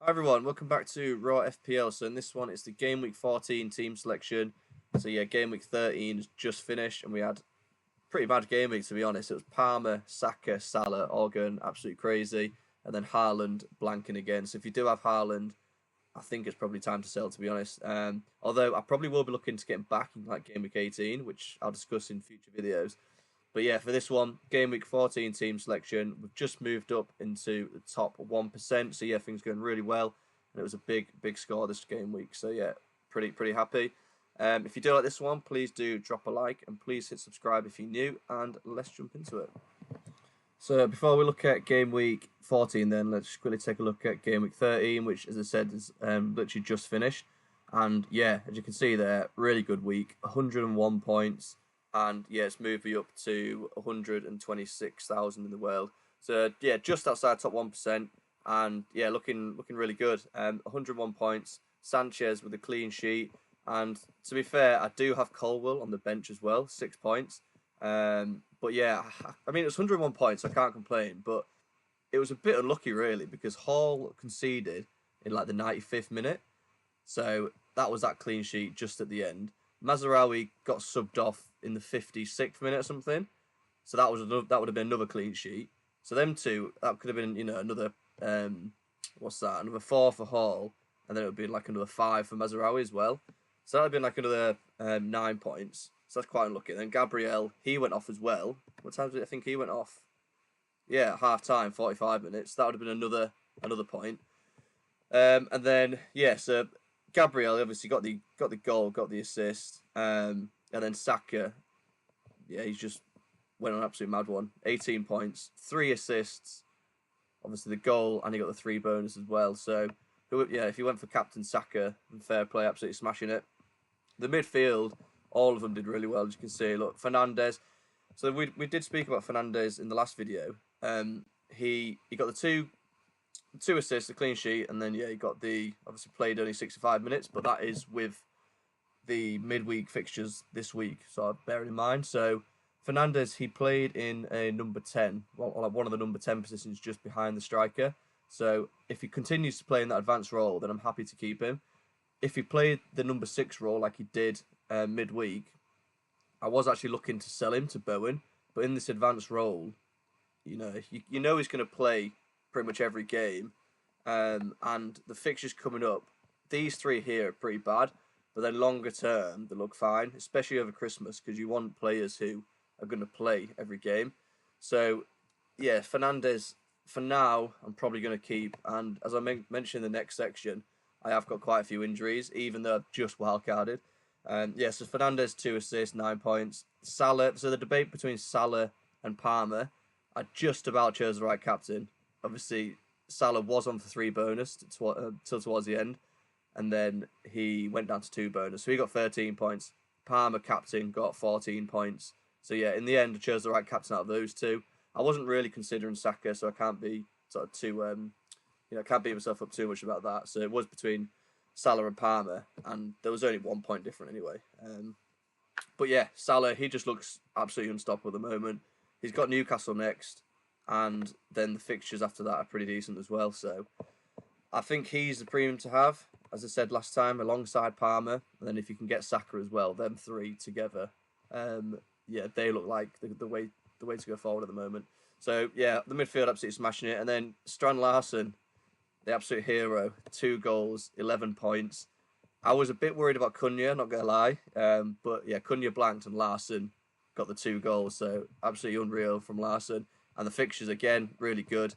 Hi everyone, welcome back to Raw FPL. So in this one, it's the Game Week 14 team selection. So yeah, Game Week 13 is just finished, and we had pretty bad game week to be honest. It was Palmer, Saka, Salah, all going absolutely crazy, and then Haaland blanking again. So if you do have Haaland, I think it's probably time to sell to be honest. Although I probably will be looking to get him back in like Game Week 18, which I'll discuss in future videos. But yeah, for this one, Game Week 14 team selection, we've just moved up into the top 1%. So yeah, things going really well. And it was a big score this game week. So yeah, pretty happy. If you do like this one, please do drop a like and please hit subscribe if you're new. And let's jump into it. So before we look at Game Week 14 then, let's quickly take a look at Game Week 13, which as I said is literally just finished. And yeah, as you can see there, really good week, 101 points. And yeah, it's moved me up to 126,000 in the world. So yeah, just outside top 1%, and yeah, looking really good. 101 points. Sanchez with a clean sheet, and to be fair, I do have Colwell on the bench as well, 6 points. But yeah, I mean it's 101 points, I can't complain. But it was a bit unlucky really because Hall conceded in like the 95th minute, so that was that clean sheet just at the end. Mazraoui got subbed off in the 56th minute or something, so that would have been another clean sheet. So them two, that could have been another another 4 for Hall, and then it would be like another 5 for Mazraoui as well. So that would have been like another 9 points. So that's quite unlucky. And then Gabriel, he went off as well. What time did I think he went off? Yeah, half time, 45 minutes. That would have been another point. And then yeah, so Gabriel obviously got the goal, got the assist, and then Saka, yeah, he's just went on an absolute mad one. 18 points, 3 assists, obviously the goal, and he got the 3 bonus as well. So yeah, if you went for captain Saka, fair play, absolutely smashing it. The midfield, all of them did really well, as you can see. Look, Fernandes. So we did speak about Fernandes in the last video. He got the two assists, a clean sheet, and then yeah, he got the obviously played only 65 minutes, but that is with the midweek fixtures this week, so bear it in mind. So Fernandes, he played in a number 10, well, one of the number 10 positions just behind the striker. So if he continues to play in that advanced role, then I'm happy to keep him. If he played the number 6 role like he did midweek, I was actually looking to sell him to Bowen, but in this advanced role, you know he's going to play pretty much every game, and the fixtures coming up, these 3 here are pretty bad, but then longer term they look fine, especially over Christmas because you want players who are going to play every game. So yeah, Fernandes for now I'm probably going to keep, and as I mentioned in the next section, I have got quite a few injuries, even though I've just wildcarded. Yeah, so Fernandes 2 assists, 9 points. Salah. So the debate between Salah and Palmer, I just about chose the right captain. Obviously, Salah was on for 3 bonus till towards the end, and then he went down to 2 bonus. So he got 13 points. Palmer, captain, got 14 points. So yeah, in the end, I chose the right captain out of those 2. I wasn't really considering Saka, so I can't be sort of too, I can't beat myself up too much about that. So it was between Salah and Palmer, and there was only 1 point different anyway. But yeah, Salah, he just looks absolutely unstoppable at the moment. He's got Newcastle next, and then the fixtures after that are pretty decent as well. So I think he's the premium to have, as I said last time, alongside Palmer. And then if you can get Saka as well, them 3 together, yeah, they look like the way to go forward at the moment. So yeah, the midfield absolutely smashing it, and then Strand Larsen, the absolute hero, 2 goals, 11 points. I was a bit worried about Cunha, not gonna lie, but yeah, Cunha blanked and Larsen got the 2 goals, so absolutely unreal from Larsen. And the fixtures again really good.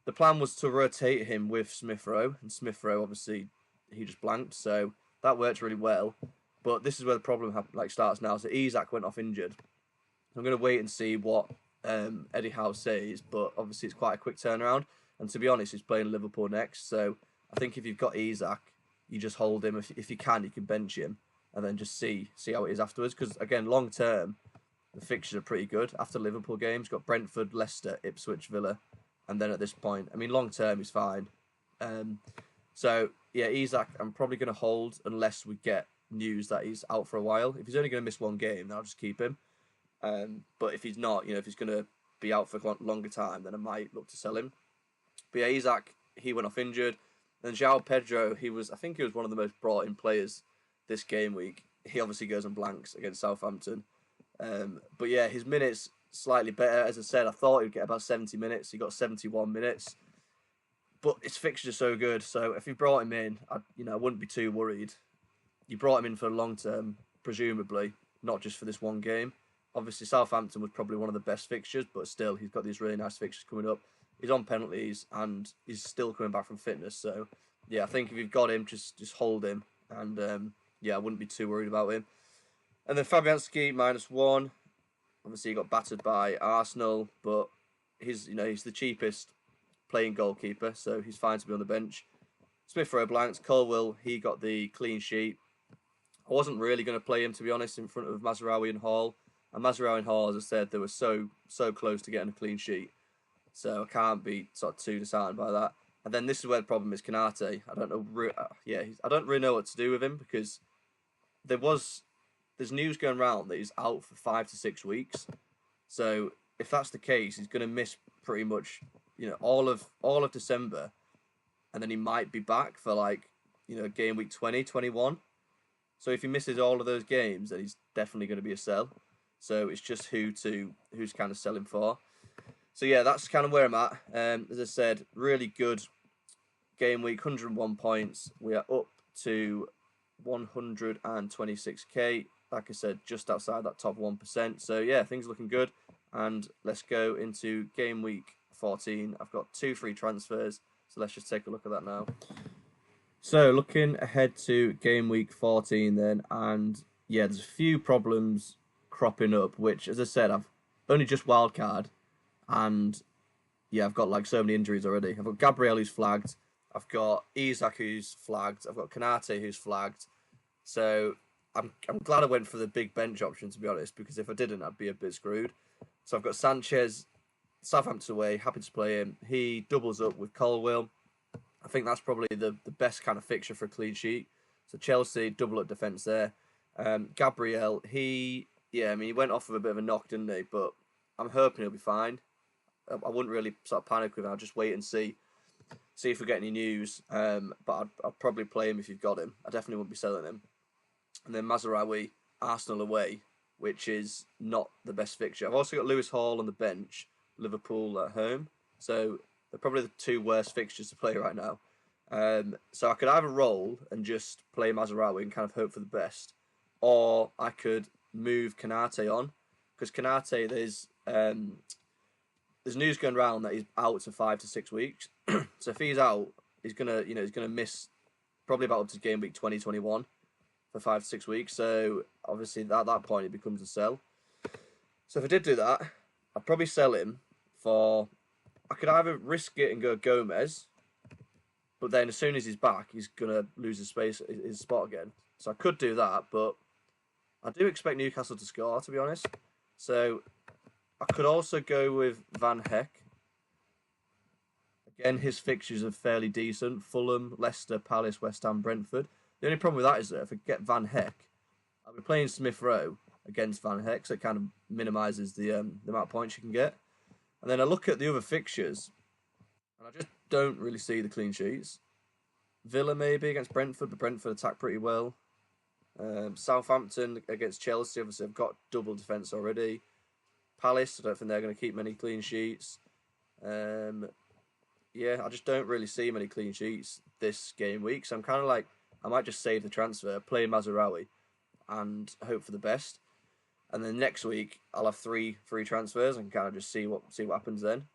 The plan was to rotate him with Smith Rowe, and Smith Rowe obviously he just blanked, so that worked really well. But this is where the problem starts now. So Isak went off injured. I'm gonna wait and see what Eddie Howe says, but obviously it's quite a quick turnaround. And to be honest, he's playing Liverpool next, so I think if you've got Isak, you just hold him. If you can bench him, and then just see how it is afterwards. Because again, long term, the fixtures are pretty good. After Liverpool games, got Brentford, Leicester, Ipswich, Villa, and then at this point, I mean, long term he's fine. So yeah, Isak, I'm probably going to hold unless we get news that he's out for a while. If he's only going to miss 1 game, then I'll just keep him. But if he's not, if he's going to be out for a longer time, then I might look to sell him. But yeah, Isak, he went off injured. And João Pedro, I think he was one of the most brought in players this game week. He obviously goes on blanks against Southampton. But yeah, his minutes slightly better. As I said, I thought he'd get about 70 minutes. He got 71 minutes. But his fixtures are so good. So if you brought him in, I wouldn't be too worried. You brought him in for the long term, presumably, not just for this one game. Obviously, Southampton was probably one of the best fixtures, but still, he's got these really nice fixtures coming up. He's on penalties, and he's still coming back from fitness. So, yeah, I think if you've got him, just hold him. And, yeah, I wouldn't be too worried about him. And then Fabianski, -1. Obviously, he got battered by Arsenal, but he's the cheapest playing goalkeeper, so he's fine to be on the bench. Smith Rowe blanks. Colwill, he got the clean sheet. I wasn't really going to play him, to be honest, in front of Mazraoui and Hall. And Mazraoui and Hall, as I said, they were so close to getting a clean sheet. So I can't be sort of too disheartened by that. And then this is where the problem is Konate. I don't know. I don't really know what to do with him because there's news going around that he's out for 5 to 6 weeks. So if that's the case, he's going to miss pretty much all of December, and then he might be back for game week 20, 21. So if he misses all of those games, then he's definitely going to be a sell. So it's just who's kind of selling for. So yeah, that's kind of where I'm at. As I said, really good game week, 101 points. We are up to 126k. Like I said, just outside that top 1%. So yeah, things are looking good. And let's go into game week 14. I've got 2 free transfers. So let's just take a look at that now. So looking ahead to game week 14 then, and yeah, there's a few problems cropping up, which, as I said, I've only just wildcard, and yeah, I've got so many injuries already. I've got Gabriel who's flagged, I've got Isak who's flagged, I've got Konate who's flagged. So I'm glad I went for the big bench option, to be honest, because if I didn't, I'd be a bit screwed. So I've got Sanchez, Southampton away, happy to play him. He doubles up with Colwill. I think that's probably the best kind of fixture for a clean sheet. So Chelsea, double up defence there. Gabriel, he went off with a bit of a knock, didn't he? But I'm hoping he'll be fine. I wouldn't really sort of panic with him. I'll just wait and see if we get any news. But I'd probably play him if you've got him. I definitely wouldn't be selling him. And then Mazraoui, Arsenal away, which is not the best fixture. I've also got Lewis Hall on the bench, Liverpool at home. So they're probably the 2 worst fixtures to play right now. So I could either roll and just play Mazraoui and kind of hope for the best, or I could move Konate on, because Konate, there's news going around that he's out for 5 to 6 weeks. So if he's out, he's gonna miss probably about up to game week 2021 for 5 to 6 weeks. So obviously at that point it becomes a sell. So if I did do that, I'd probably sell him for. I could either risk it and go Gomez, but then as soon as he's back, he's gonna lose his spot again. So I could do that, but I do expect Newcastle to score, to be honest. So I could also go with Van Heck. Again, his fixtures are fairly decent: Fulham, Leicester, Palace, West Ham, Brentford. The only problem with that is that if I get Van Heck, I'll be playing Smith Rowe against Van Heck, so it kind of minimises the amount of points you can get. And then I look at the other fixtures, and I just don't really see the clean sheets. Villa maybe against Brentford, but Brentford attack pretty well. Southampton against Chelsea, obviously I've got double defence already. Palace, I don't think they're going to keep many clean sheets. Yeah, I just don't really see many clean sheets this game week, so I'm kind of like, I might just save the transfer, play Mazraoui, and hope for the best. And then next week I'll have 3 free transfers and kind of just see what happens then.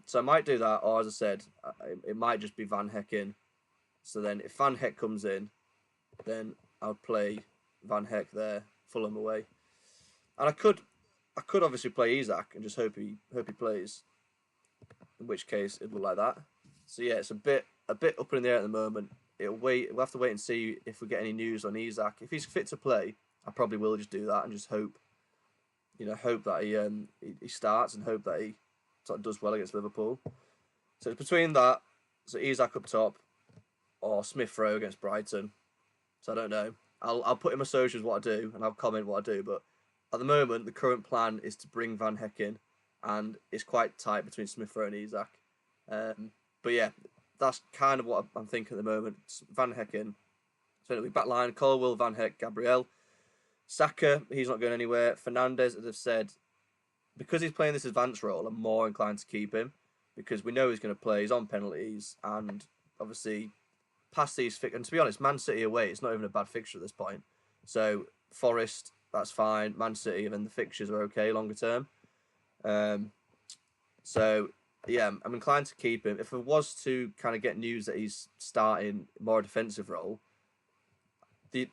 So I might do that, or as I said, it might just be Van Heck in. So then if Van Heck comes in, then I'll play Van Heck there, Fulham away. And I could obviously play Isak and just hope he plays. In which case it'll look like that. So yeah, it's a bit up in the air at the moment. We'll have to wait and see if we get any news on Isak. If he's fit to play, I probably will just do that and just hope that he starts and hope that he sort of does well against Liverpool. So it's between that, so Isak up top, or Smith Rowe against Brighton. So I don't know. I'll put in my socials what I do and I'll comment what I do. But at the moment, the current plan is to bring Van Heck in, and it's quite tight between Smith Rowe and Isak. But yeah, that's kind of what I'm thinking at the moment. Van Hecken. So it'll be back line, Colwill, Van Heck, Gabriel. Saka, he's not going anywhere. Fernandes, as I've said, because he's playing this advanced role, I'm more inclined to keep him because we know he's going to play. He's on penalties, and obviously past these and to be honest, Man City away, it's not even a bad fixture at this point. So Forest, that's fine. Man City, and then the fixtures are okay longer term. So yeah, I'm inclined to keep him. If it was to kind of get news that he's starting more defensive role, the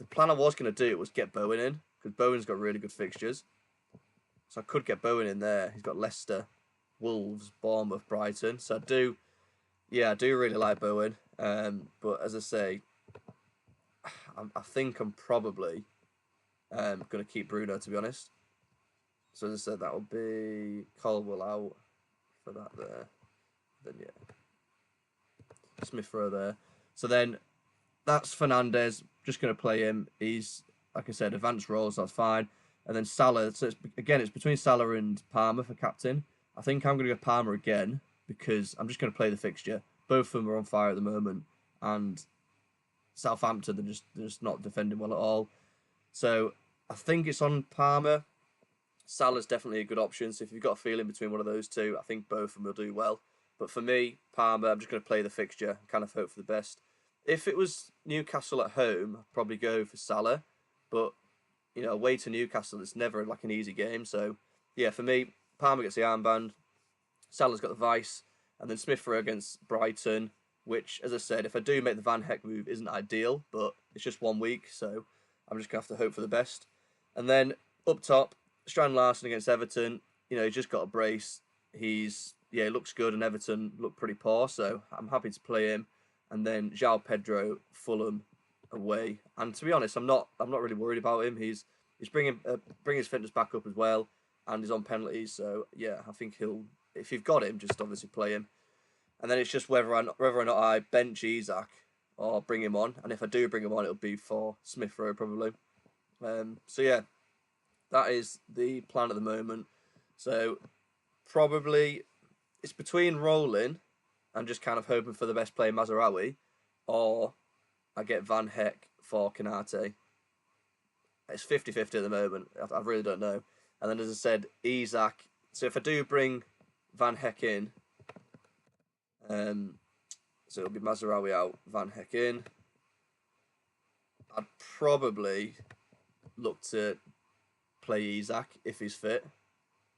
plan I was going to do was get Bowen in because Bowen's got really good fixtures. So I could get Bowen in there. He's got Leicester, Wolves, Bournemouth, Brighton. So I do really like Bowen. But as I say, I think I'm probably going to keep Bruno, to be honest. So as I said, that will be Colwill out for that there. Then yeah, Smith Rowe there. So then that's Fernandes. Just going to play him. He's, like I said, advanced roles. So that's fine. And then Salah. So it's between Salah and Palmer for captain. I think I'm going to go Palmer again because I'm just going to play the fixture. Both of them are on fire at the moment, and Southampton they're just not defending well at all. So I think it's on Palmer. Salah's definitely a good option. So if you've got a feeling between one of those two, I think both of them will do well. But for me, Palmer, I'm just going to play the fixture and kind of hope for the best. If it was Newcastle at home, I'd probably go for Salah. But, you know, away to Newcastle, it's never like an easy game. So, yeah, for me, Palmer gets the armband. Salah's got the vice. And then Smith Rowe against Brighton, which, as I said, if I do make the Van Heck move, isn't ideal. But it's just 1 week, so I'm just going to have to hope for the best. And then up top, Strand Larson against Everton. You know, he's just got a brace. He looks good, and Everton look pretty poor. So I'm happy to play him. And then João Pedro, Fulham away. And to be honest, I'm not really worried about him. He's bringing his fitness back up as well, and he's on penalties. So yeah, I think if you've got him, just obviously play him. And then it's just whether or not I bench Isak or bring him on. And if I do bring him on, it'll be for Smith Rowe probably. So yeah, that is the plan at the moment. So probably it's between rolling and just kind of hoping for the best player, Mazraoui, or I get Van Heck for Konate. It's 50-50 at the moment. I really don't know. And then, as I said, Isak. So if I do bring Van Heck in, so it'll be Mazraoui out, Van Heck in. I'd probably look to play Isak if he's fit,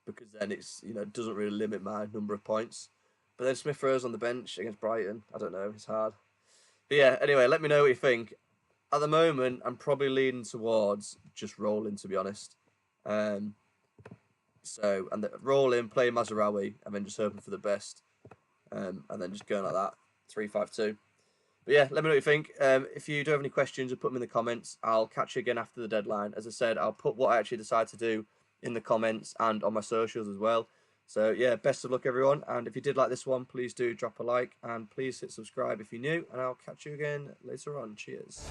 because then it's, you know, doesn't really limit my number of points. But then Smith Rowe's on the bench against Brighton. I don't know, it's hard. But yeah, anyway, let me know what you think. At the moment, I'm probably leaning towards just rolling, to be honest. And roll in, play Mazraoui, and then just hoping for the best. And then just going like that, 3-5-2. But yeah, let me know what you think. If you do have any questions, put them in the comments. I'll catch you again after the deadline. As I said, I'll put what I actually decide to do in the comments and on my socials as well. So yeah, best of luck everyone. And if you did like this one, please do drop a like and please hit subscribe if you're new. And I'll catch you again later on. Cheers.